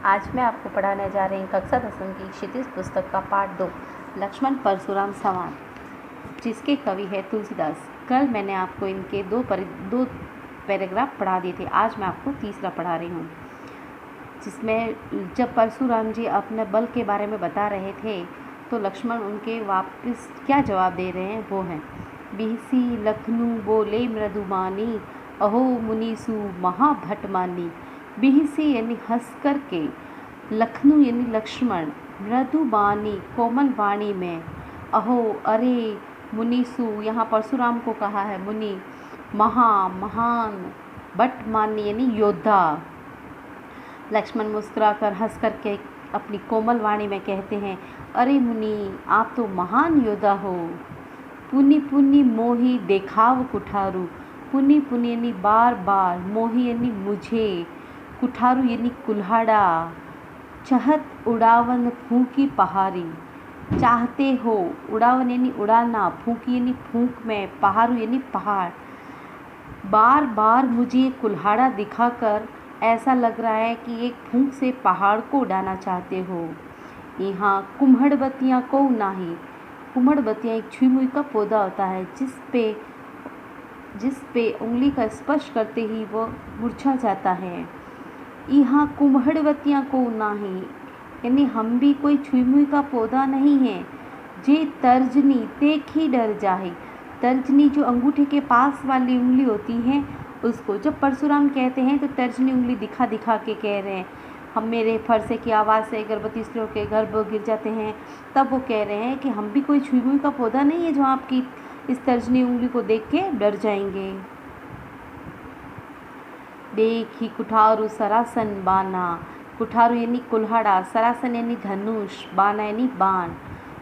आज मैं आपको पढ़ाने जा रही हूँ कक्षा 10वीं की क्षितिज पुस्तक का पाठ 2 लक्ष्मण परशुराम संवाद, जिसके कवि है तुलसीदास। कल मैंने आपको इनके दो पैराग्राफ पढ़ा दिए थे। आज मैं आपको तीसरा पढ़ा रही हूँ, जिसमें जब परशुराम जी अपने बल के बारे में बता रहे थे तो लक्ष्मण उनके वापस क्या जवाब दे रहे हैं वो हैं। बिहसी लखनऊ बोले मृदुमानी, अहो मुनीसु महाभटमानी। बिहसी यानी हंस कर के, लखनऊ यानी लक्ष्मण, मृदुबानी कोमल वाणी में, अहो अरे, मुनीसु यहाँ परशुराम को कहा है मुनि, महान, भटमानी यानी योद्धा। लक्ष्मण मुस्कुराकर हंस करके अपनी कोमल वाणी में कहते हैं, अरे मुनि, आप तो महान योद्धा हो। पुनि पुनि मोही देखाव कुठारू। पुनि पुनि यानी बार बार, मोही यानी मुझे, कुठारू यानी कुल्हाड़ा। चहत उड़ावन फूंकी पहाड़ी। चाहते हो, उड़ावन यानी उड़ाना, फूंकी यानी फूंक में, पहाड़ू यानी पहाड़। बार बार मुझे कुल्हाड़ा दिखाकर ऐसा लग रहा है कि एक फूंक से पहाड़ को उड़ाना चाहते हो। यहाँ कुम्हड़बत्तियाँ को नाही। कुम्हड़बत्तियाँ एक छुई मुई का पौधा होता है जिस पे उंगली का स्पर्श करते ही वो मुरझा जाता है। यहाँ कुम्हड़बत्तियाँ को नाही यानी हम भी कोई छुई मुई का पौधा नहीं है। जे तर्जनी तेख ही डर जाए। तर्जनी जो अंगूठे के पास वाली उंगली होती है उसको जब परशुराम कहते हैं तो तर्जनी उंगली दिखा दिखा के कह रहे हैं। हम मेरे फरसे की आवाज़ से गर्भवती स्त्रियों के गर्भ गिर जाते हैं, तब वो कह रहे हैं कि हम भी कोई छुई मुई का पौधा नहीं है जो आपकी इस तर्जनी उंगली को देख के डर जाएंगे। देख ही कुठारू सरासन बाना। कुठारू यानी कुल्हाड़ा, सरासन यानी धनुष, बाना यानी बाण।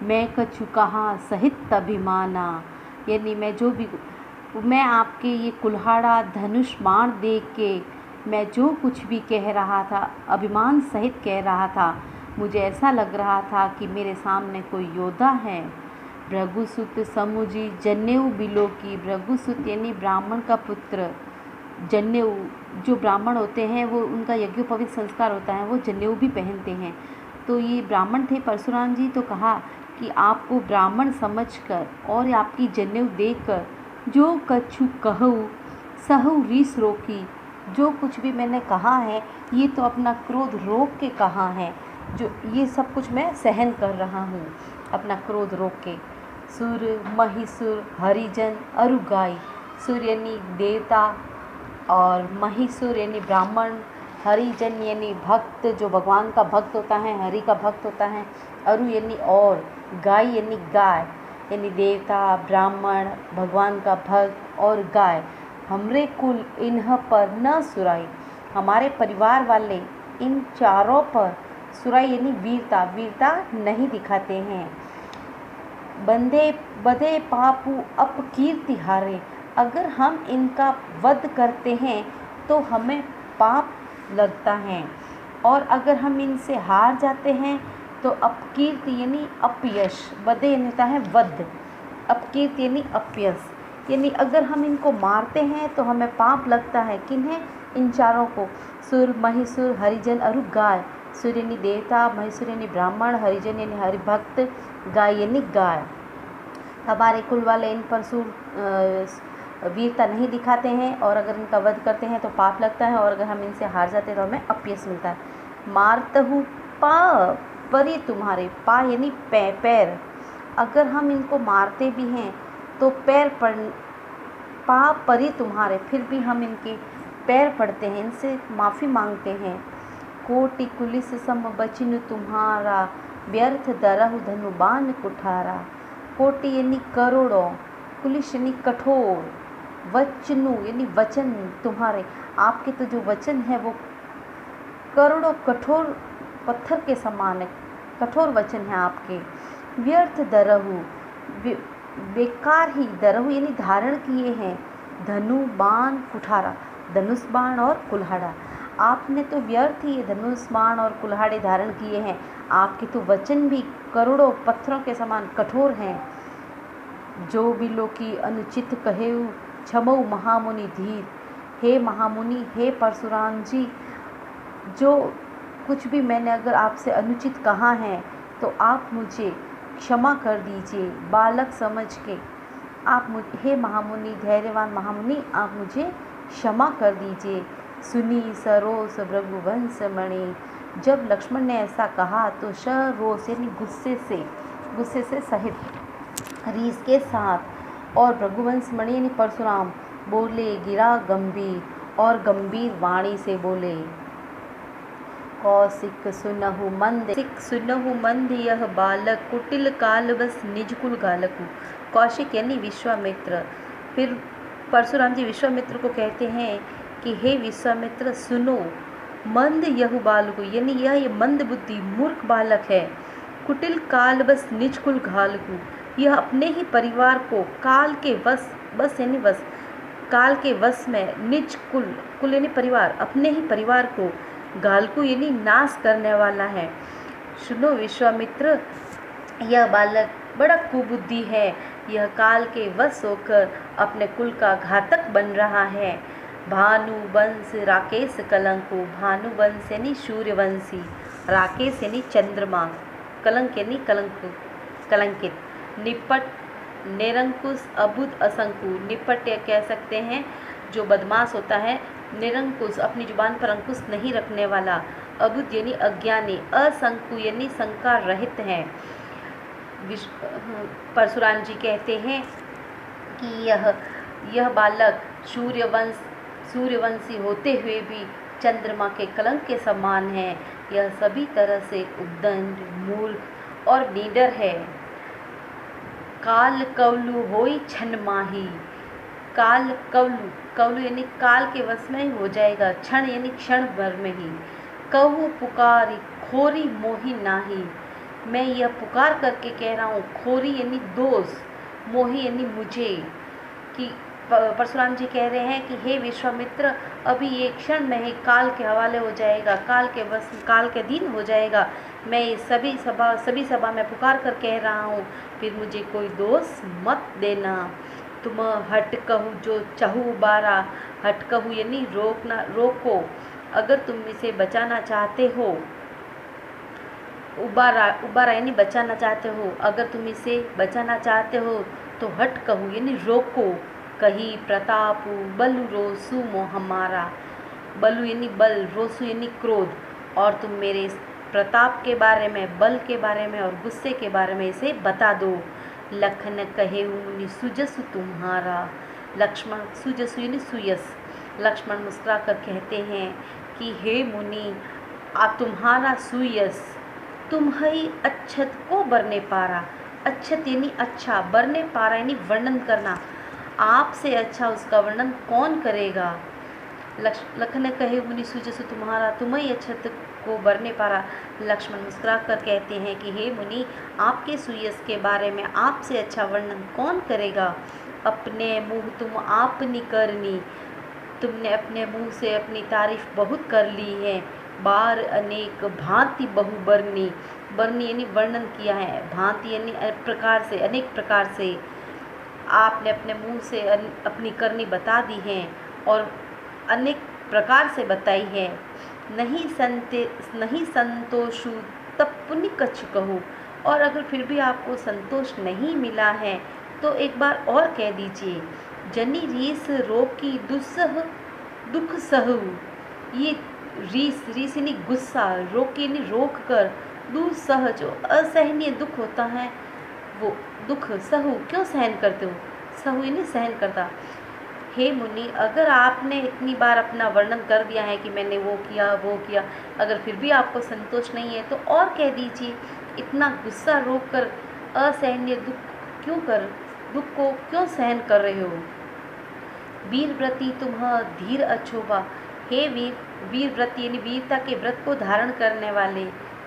मैं कछु कहा सहित अभिमाना यानी मैं आपके ये कुल्हाड़ा धनुष बाण देख के मैं जो कुछ भी कह रहा था अभिमान सहित कह रहा था। मुझे ऐसा लग रहा था कि मेरे सामने कोई योद्धा है। भृगुसुत समुझी जनेऊ बिलो की। भृगुसुत यानी ब्राह्मण का पुत्र। जनेऊ जो ब्राह्मण होते हैं वो उनका यज्ञोपवीत संस्कार होता है, वो जनेऊ भी पहनते हैं। तो ये ब्राह्मण थे परशुराम जी, तो कहा कि आपको ब्राह्मण समझकर और आपकी जनेऊ देखकर जो कछु कहूँ सहु रीस रोकी। जो कुछ भी मैंने कहा है ये तो अपना क्रोध रोक के कहा है, जो ये सब कुछ मैं सहन कर रहा हूँ अपना क्रोध रोक के। सुर महिसुर हरिजन अरु गाय। सुर यानी देवता और महिसुर यानी ब्राह्मण, हरिजन यानी भक्त जो भगवान का भक्त होता है, हरि का भक्त होता है, अरु यानी और, गाय यानी गाय यानी देवता, ब्राह्मण, भगवान का भक्त और गाय। हमरे कुल इन्ह पर न सुराई। हमारे परिवार वाले इन चारों पर सुराई यानी वीरता नहीं दिखाते हैं। बदे पापू अपकीर्ति हारे। अगर हम इनका वध करते हैं तो हमें पाप लगता है, और अगर हम इनसे हार जाते हैं तो अपकीर्ति यानी अपयश। बदे यानी होता है वध, अपकीर्ति यानी अपयश। यानी अगर हम इनको मारते हैं तो हमें पाप लगता है। किन्हें? इन चारों को। सुर महिसुर हरिजन अरु गाय। सुर यानी देवता, महिसुर यानी ब्राह्मण, हरिजन यानी हरिभक्त, गाय यानी गाय। हमारे कुल वाले इन पर वीरता नहीं दिखाते हैं, और अगर इनका वध करते हैं तो पाप लगता है, और अगर हम इनसे हार जाते हैं तो हमें अपयश मिलता है। मारतहु पा परी तुम्हारे। पा यानी पैर। अगर हम इनको मारते भी हैं तो पैर पड़ पा परी तुम्हारे, फिर भी हम इनके पैर पड़ते हैं, इनसे माफ़ी मांगते हैं। कोटि कुलिस सम बचिन तुम्हारा, व्यर्थ दरहु धनु बाण कुठारा। कोटि यानी करोड़ों, कुलिस यानी कठोर, वचनु यानी वचन तुम्हारे, आपके तो जो वचन है वो करोड़ों कठोर पत्थर के समान है, कठोर वचन है आपके। व्यर्थ दरहु, बेकार ही, दरहु यानी धारण किए हैं, धनु बाण कुठारा, धनुष बाण और कुल्हाड़ा। आपने तो व्यर्थ ही धनुष बाण और कुल्हाड़े धारण किए हैं, आपके तो वचन भी करोड़ों पत्थरों के समान कठोर हैं। जो बिलो की अनुचित कहेऊ, क्षमऊ महामुनि धीर। हे महामुनि, हे परशुराम जी, जो कुछ भी मैंने अगर आपसे अनुचित कहा है तो आप मुझे क्षमा कर दीजिए। बालक समझ के आप हे महामुनि, धैर्यवान महामुनि, आप मुझे क्षमा कर दीजिए। सुनी सरोस भृगुवंश मणि। जब लक्ष्मण ने ऐसा कहा तो सरोस यानी गुस्से से सहित, रीस के साथ, और भृगुवंश मणि यानी परशुराम बोले, गिरा गंभीर, और गंभीर वाणी से बोले। कौशिक सुनहु मंद यह बालक, कुटिल काल बस निज कुल घालकु। कौशिक यानी विश्वामित्र। फिर परशुराम जी विश्वामित्र को कहते हैं कि हे विश्वामित्र, सुनो, मंद यह बालक यानी यह मंद बुद्धि मूर्ख बालक है। कुटिल काल बस निज कुल घालकु, यह अपने ही परिवार को काल के बस यानी वश, काल के वश में, निज कुल यानी परिवार, अपने ही परिवार को, घालकु यानी नाश करने वाला है। सुनो विश्वामित्र, यह बालक बड़ा कुबुद्धि है। यह काल के वश होकर अपने कुल का घातक बन रहा है। भानुवंश राकेश कलंको। भानुवंश यानी सूर्यवंशी, राकेश यानी चंद्रमा, कलंक यानी कलंकित। निपट निरंकुश अबुध असंकु। निपट या कह सकते हैं जो बदमाश होता है। निरंकुश अपनी जुबान पर अंकुश नहीं रखने वाला। अबुध यानी अज्ञानी। असंकु यानी शंका रहित है। परशुराम जी कहते हैं कि यह बालक सूर्यवंशी होते हुए भी चंद्रमा के कलंक के समान है। यह सभी तरह से उद्दंड, मूर्ख और निडर है। काल कवलु होई क्षण माही। काल कवलु यानी काल के वश में ही हो जाएगा, क्षण यानी क्षण भर में ही। कहू पुकारी खोरी मोही नाही। मैं यह पुकार करके कह रहा हूँ, खोरी यानी दोष, मोही यानी मुझे, कि परशुराम जी कह रहे हैं कि हे विश्वामित्र, अभी ये क्षण में ही काल के हवाले हो जाएगा, काल के बस, काल के दिन हो जाएगा। मैं ये सभी सभा में पुकार कर कह रहा हूँ, फिर मुझे कोई दोष मत देना। तुम हट कहू जो चाहू बारा। हट कहू यानी रोको, अगर तुम इसे बचाना चाहते हो। उबारा यानी बचाना चाहते हो। अगर तुम इसे बचाना चाहते हो तो हट कहू यानी रोको। कही प्रताप बलु रोसु मोह हमारा। बलु यानी बल, रोसु यानी क्रोध, और तुम मेरे प्रताप के बारे में, बल के बारे में और गुस्से के बारे में इसे बता दो। लखन कहे मुनि सुजसु तुम्हारा। लक्ष्मण, सुजसु यानी सुयस। लक्ष्मण मुस्कुरा कर कहते हैं कि हे मुनि, तुम्हारा सुयस, तुम्हारी अच्छत को बरने पारा। अच्छत यानी अच्छा, बरने पारा यानी वर्णन करना। आपसे अच्छा उसका वर्णन कौन करेगा। लखन कहे मुनि सुजसु तुम्हारा, तुम्हारी अच्छत को बरने पारा। लक्ष्मण मुस्कुरा कर कहते हैं कि हे मुनि, आपके सुयस के बारे में आपसे अच्छा वर्णन कौन करेगा। अपने मुँह तुम आपनी करनी। तुमने अपने मुँह से अपनी तारीफ बहुत कर ली है। बार अनेक भांति बहु बरनी। बरनी यानी वर्णन किया है, भांति यानी प्रकार से, अनेक प्रकार से आपने अपने मुंह से अपनी करनी बता दी है और अनेक प्रकार से बताई है। नहीं संतोषु तब पुण्य कछ कहो। और अगर फिर भी आपको संतोष नहीं मिला है तो एक बार और कह दीजिए। जनी रीस रोकी दुख सहु। ये रीस यानी गुस्सा, रोक यानी रोक कर, दूर सह जो असहनीय दुख होता है वो दुख, सहु क्यों सहन करते हो। सहु यानी सहन करता। हे मुनि, अगर आपने इतनी बार अपना वर्णन कर दिया है कि मैंने वो किया, अगर फिर भी आपको संतोष नहीं है तो और कह दीजिए। इतना गुस्सा रोक कर असहनीय दुख को क्यों सहन कर रहे हो। वीरव्रती तुम्ह धीर अछोभा। हे वीरव्रती यानी वीरता के व्रत को धारण करने वाले।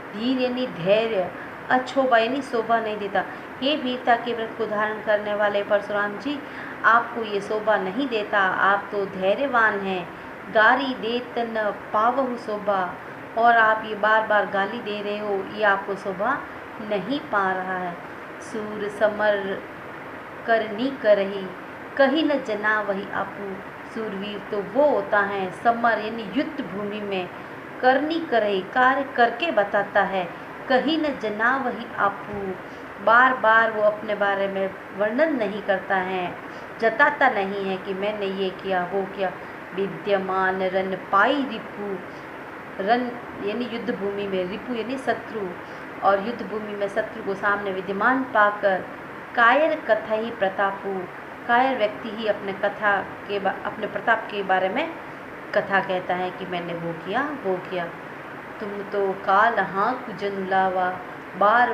धीर यानी धैर्य, अछोभा यानी शोभा नहीं देता। हे वीरता के व्रत को धारण करने वाले परशुराम जी, आपको ये शोभा नहीं देता, आप तो धैर्यवान हैं। गारी देत न पावहु शोभा। और आप ये बार बार गाली दे रहे हो, ये आपको शोभा नहीं पा रहा है। सूर समर करनी करही, कहीं न जना वही आपू। सूरवीर तो वो होता है, समर यानी युद्ध भूमि में, करनी करे कार्य करके बताता है, कहीं न जना वही आपू। बार बार वो अपने बारे में वर्णन नहीं करता है, जताता नहीं है कि मैंने ये किया वो किया। विद्यमान रन पाई रिपु, रन यानी युद्ध भूमि में, रिपु यानी शत्रु, और युद्ध भूमि में शत्रु को सामने विद्यमान पाकर कायर कथा ही प्रतापु, कायर व्यक्ति ही अपने अपने प्रताप के बारे में कथा कहता है कि मैंने वो किया वो किया। तुम तो काल हाँ कुजनुलावा, बार